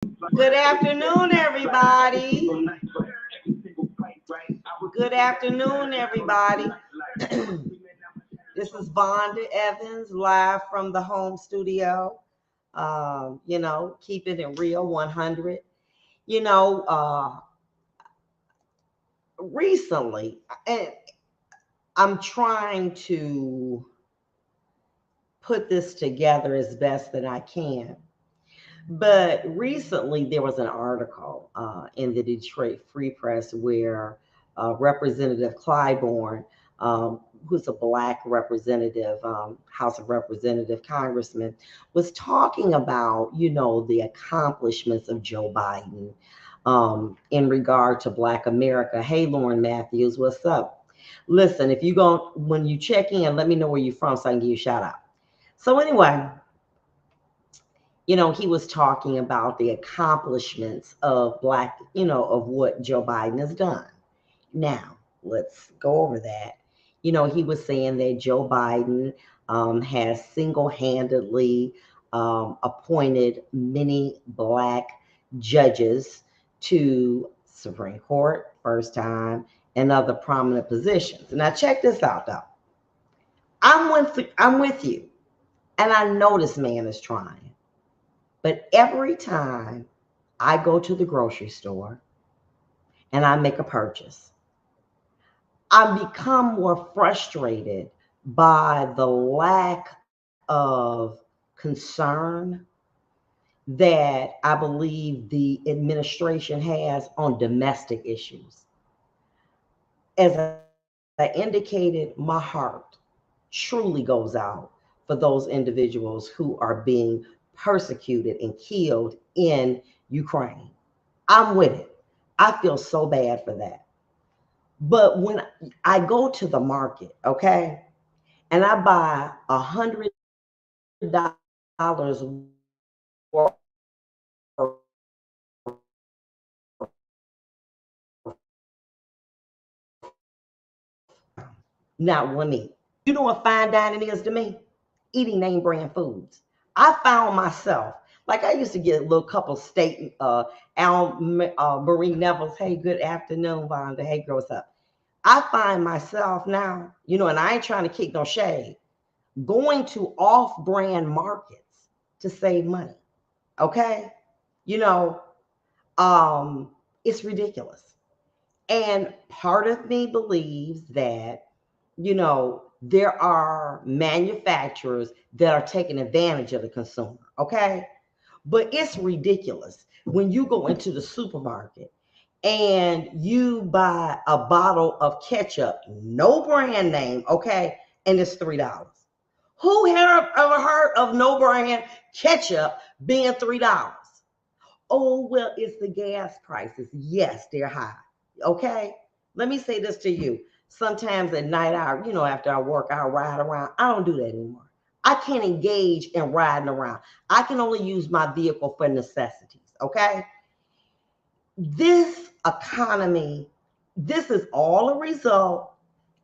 Good afternoon, everybody. Good afternoon, everybody. This is Vonda Evans live from the home studio. Keep it in real 100. You know, uh, Recently, and I'm trying to put this together as best that I can. But recently, there was an article in the Detroit Free Press where Representative Clyburn, who's a Black representative, House of Representative congressman, was talking about, the accomplishments of Joe Biden in regard to Black America. Hey, Lauren Matthews, what's up? Listen, if you go when you check in, let me know where you're from so I can give you a shout out. So anyway, he was talking about the accomplishments of of what Joe Biden has done. Now, let's go over that. He was saying that Joe Biden has single handedly appointed many Black judges to Supreme Court, first time, and other prominent positions. Now, check this out, though. I'm with you, and I know this man is trying. But every time I go to the grocery store and I make a purchase, I become more frustrated by the lack of concern that I believe the administration has on domestic issues. As I indicated, my heart truly goes out for those individuals who are being persecuted and killed in Ukraine. I'm with it. I feel so bad for that. But when I go to the market, okay, and I buy $100 worth not one meat. You know what fine dining is to me? Eating name brand foods. I found myself, like I used to get a little couple steak, Marie Neville's, hey, good afternoon, Vonda. Hey, girl, what's up? I find myself now, and I ain't trying to kick no shade, going to off brand markets to save money. Okay? You know, it's ridiculous. And part of me believes that, there are manufacturers that are taking advantage of the consumer. Okay? But it's ridiculous when you go into the supermarket and you buy a bottle of ketchup, no brand name, okay, and it's $3. Who ever heard of no brand ketchup being $3? Oh, well, it's the gas prices. Yes, they're high. Okay. Let me say this to you. Sometimes at night, after I work, I ride around. I don't do that anymore. I can't engage in riding around. I can only use my vehicle for necessities. Okay. This economy, this is all a result,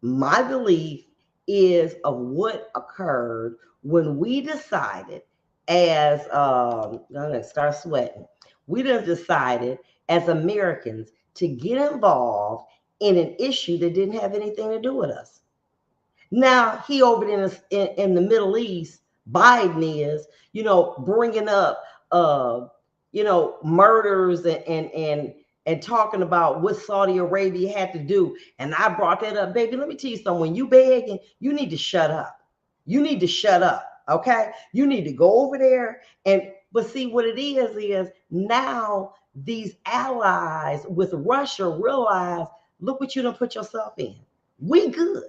my belief is, of what occurred when we decided as, I'm going to start sweating. We done decided as Americans to get involved in an issue that didn't have anything to do with us. Now, he over in the Middle East, Biden is, bringing up, murders and talking about what Saudi Arabia had to do. And I brought that up, baby. Let me tell you something. When you begging, you need to shut up. You need to shut up. Okay. You need to go over there but see what it is now these allies with Russia realize, look what you done put yourself in. We good.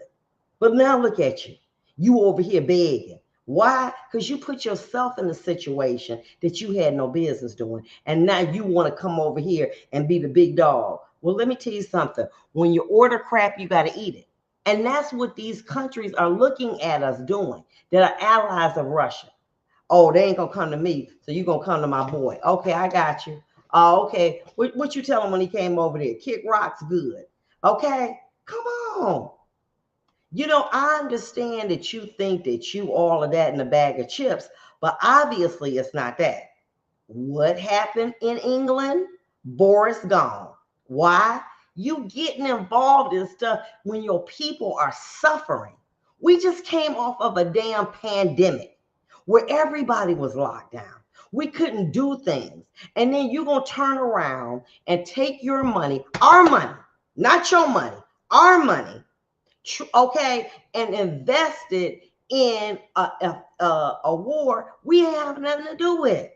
But now look at you. You over here begging. Why? Because you put yourself in a situation that you had no business doing. And now you want to come over here and be the big dog. Well, let me tell you something. When you order crap, you got to eat it. And that's what these countries are looking at us doing, that are allies of Russia. Oh, they ain't going to come to me, so you're going to come to my boy. Okay, I got you. Oh, okay. What you tell him when he came over there? Kick rocks good. Okay, come on. I understand that you think that you all of that in a bag of chips, but obviously it's not that. What happened in England? Boris gone. Why? You getting involved in stuff when your people are suffering. We just came off of a damn pandemic where everybody was locked down. We couldn't do things. And then you're going to turn around and take your money, our money, not your money, our money, okay, and invest it in a war we have nothing to do with.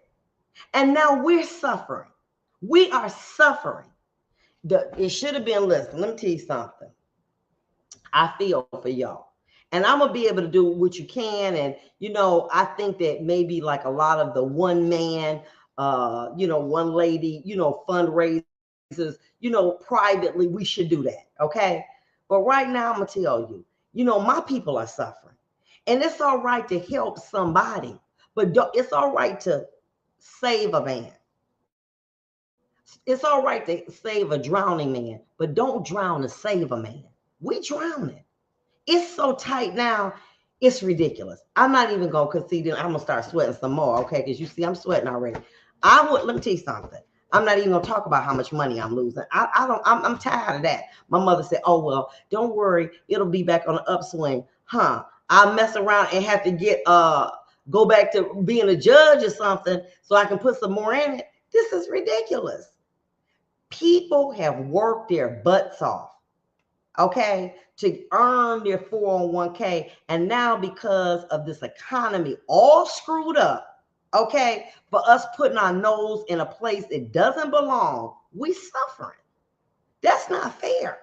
And now we're suffering. We are suffering. It should have been, listen, let me tell you something. I feel for y'all. And I'm gonna be able to do what you can. And I think that maybe like a lot of the one man, one lady, fundraisers, privately, we should do that. Okay. But right now, I'm gonna tell you, my people are suffering. And it's all right to help somebody, but it's all right to save a man. It's all right to save a drowning man, but don't drown to save a man. We drowning. It's so tight now. It's ridiculous. I'm not even going to concede it. I'm going to start sweating some more, okay? Because you see, I'm sweating already. Let me tell you something. I'm not even going to talk about how much money I'm losing. I'm tired of that. My mother said, oh, well, don't worry. It'll be back on the upswing. I'll mess around and have to go back to being a judge or something so I can put some more in it. This is ridiculous. People have worked their butts off, okay, to earn their 401k. And now because of this economy all screwed up, okay, for us putting our nose in a place it doesn't belong, we suffering. That's not fair.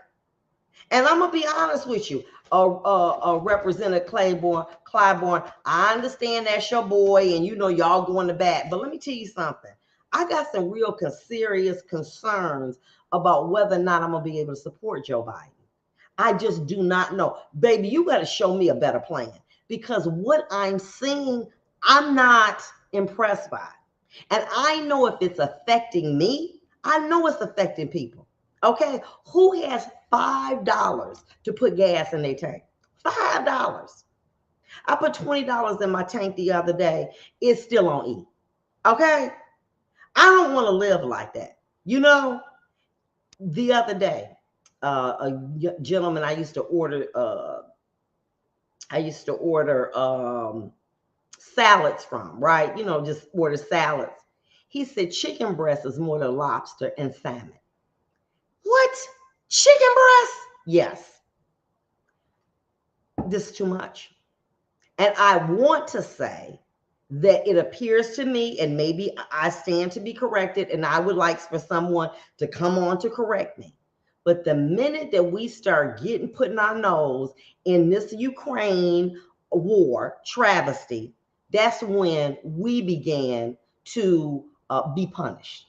And I'm going to be honest with you, Representative Clyburn, I understand that's your boy and y'all going to bat. But let me tell you something. I got some real serious concerns about whether or not I'm going to be able to support Joe Biden. I just do not know. Baby, you got to show me a better plan, because what I'm seeing, I'm not impressed by. And I know if it's affecting me, I know it's affecting people. Okay? Who has $5 to put gas in their tank? $5. I put $20 in my tank the other day. It's still on E. Okay? I don't want to live like that. The other day, a gentleman I used to order salads from, right? Just order salads. He said chicken breast is more than lobster and salmon. What? Chicken breast? Yes. This is too much. And I want to say that it appears to me, and maybe I stand to be corrected, and I would like for someone to come on to correct me. But the minute that we start putting our nose in this Ukraine war travesty, that's when we began to be punished.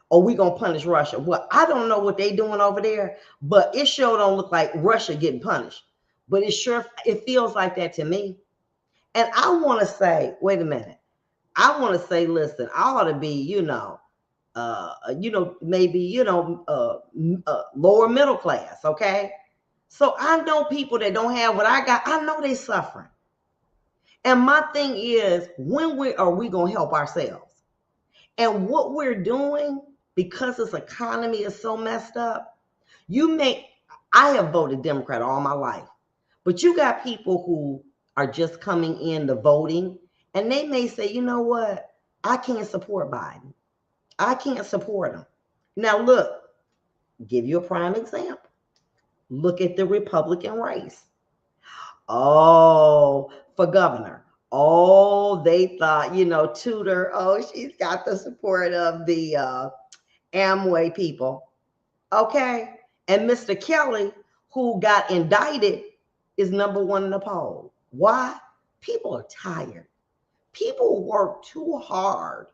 Or we gonna punish Russia? Well, I don't know what they doing over there, but it sure don't look like Russia getting punished. But it feels like that to me. And I want to say, wait a minute. I want to say, listen, I ought to be, maybe, lower middle class. Okay. So I know people that don't have what I got. I know they suffering. And my thing is, when are we going to help ourselves? And what we're doing, because this economy is so messed up, I have voted Democrat all my life, but you got people who are just coming in to voting, and they may say, you know what? I can't support Biden. I can't support him. Now, look, give you a prime example. Look at the Republican race. Oh, for governor. Oh, they thought, Tudor, she's got the support of the Amway people. Okay. And Mr. Kelly, who got indicted, is number one in the poll. Why? People are tired. People work too hard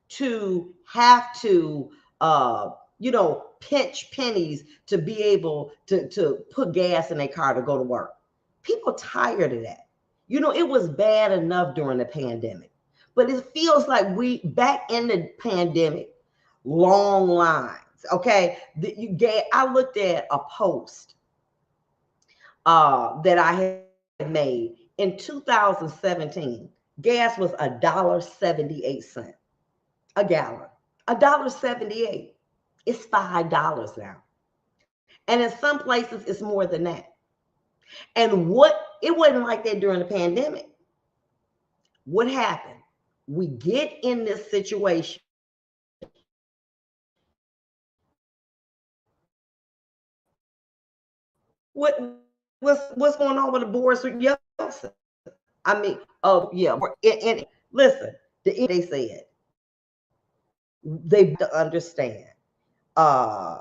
to have to, pinch pennies to be able to put gas in their car to go to work. People tired of that. It was bad enough during the pandemic, but it feels like we back in the pandemic, long lines. Okay. I looked at a post that I had made in 2017. Gas was $1.78. a gallon. $1.78. It's $5 now. And in some places, it's more than that. And it wasn't like that during the pandemic. What happened? We get in this situation. What's going on with the Boris with Yeltsin? I mean, oh yeah. And listen, they said they understand uh,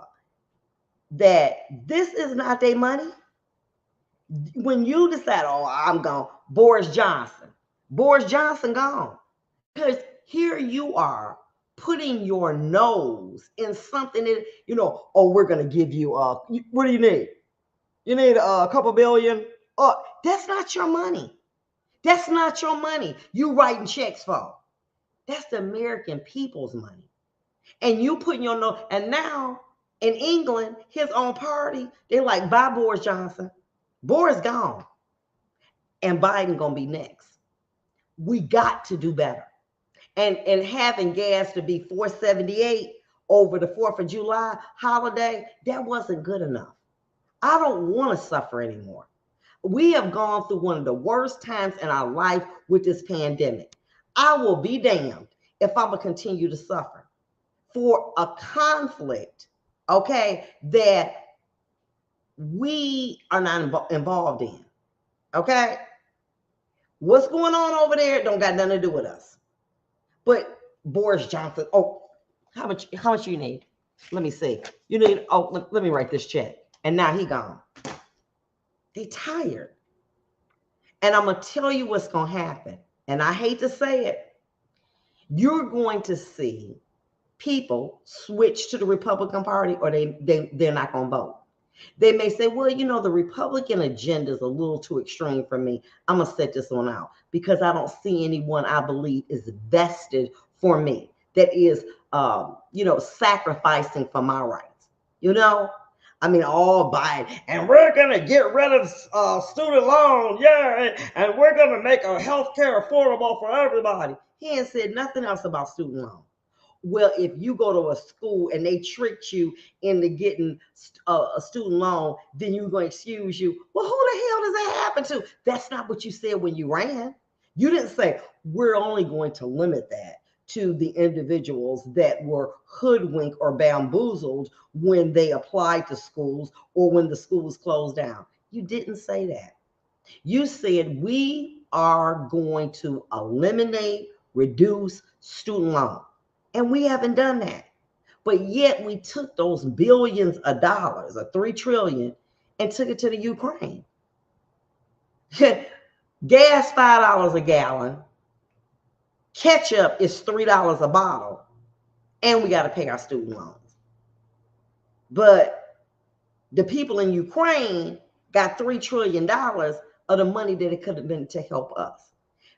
that this is not their money. When you decide, oh, I'm gone, Boris Johnson gone. Because here you are putting your nose in something that, oh, we're going to give you, what do you need? You need a couple billion? Oh, that's not your money. That's not your money. You writing checks for. That's the American people's money. And you putting your nose, and now in England, his own party, they're like, bye, Boris Johnson. Boris gone. And Biden going to be next. We got to do better. And having gas to be $4.78 over the 4th of July holiday, that wasn't good enough. I don't want to suffer anymore. We have gone through one of the worst times in our life with this pandemic. I will be damned if I'm going to continue to suffer for a conflict, okay, that we are not involved in, okay? What's going on over there don't got nothing to do with us. But Boris Johnson, oh, how much you need? Let me see. You need, oh, let me write this check. And now he gone. They tired. And I'm going to tell you what's going to happen. And I hate to say it. You're going to see people switch to the Republican Party, or they're not going to vote. They may say, well, the Republican agenda is a little too extreme for me. I'm going to set this one out because I don't see anyone I believe is vested for me that is, sacrificing for my rights. I mean, all Biden, and we're going to get rid of student loans, yeah, and we're going to make our health care affordable for everybody. He ain't said nothing else about student loans. Well, if you go to a school and they tricked you into getting a student loan, then you're going to excuse you. Well, who the hell does that happen to? That's not what you said when you ran. You didn't say, we're only going to limit that to the individuals that were hoodwinked or bamboozled when they applied to schools or when the schools closed down. You didn't say that. You said we are going to eliminate, reduce student loan. And we haven't done that. But yet we took those billions of dollars, or $3 trillion, and took it to the Ukraine. Gas, $5 a gallon. Ketchup is $3 a bottle. And we got to pay our student loans. But the people in Ukraine got $3 trillion of the money that it could have been to help us.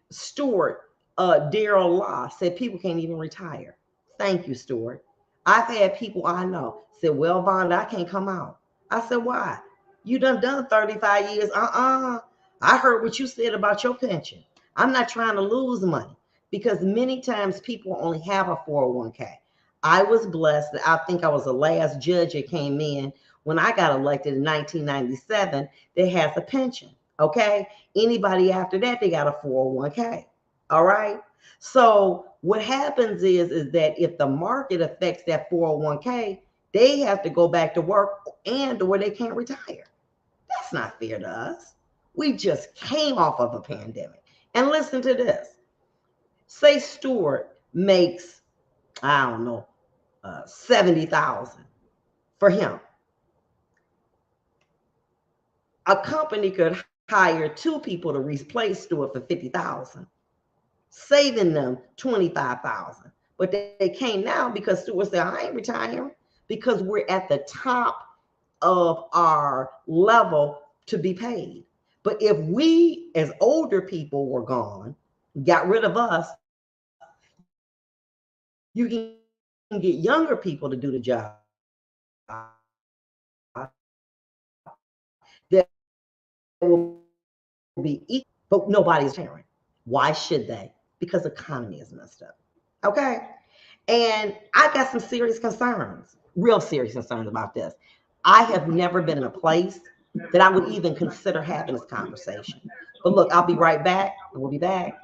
Stuart, Daryl Law said people can't even retire. Thank you, Stuart. I've had people I know say, well, Vonda, I can't come out. I said, why? You done 35 years. I heard what you said about your pension. I'm not trying to lose money because many times people only have a 401k. I was blessed. I think I was the last judge that came in when I got elected in 1997 that has a pension. Okay. Anybody after that, they got a 401k. All right. So what happens is that if the market affects that 401k, they have to go back to work and or they can't retire. That's not fair to us. We just came off of a pandemic. And listen to this. Say Stuart makes, I don't know, 70,000 for him. A company could hire 2 people to replace Stuart for 50,000. Saving them 25,000. But they can't now because Stuart said, I ain't retiring because we're at the top of our level to be paid. But if we as older people were gone, got rid of us, you can get younger people to do the job that will be equal, but nobody's retiring. Why should they? Because the economy is messed up. Okay. And I got some serious concerns, real serious concerns about this. I have never been in a place that I would even consider having this conversation. But look, I'll be right back, and we'll be back.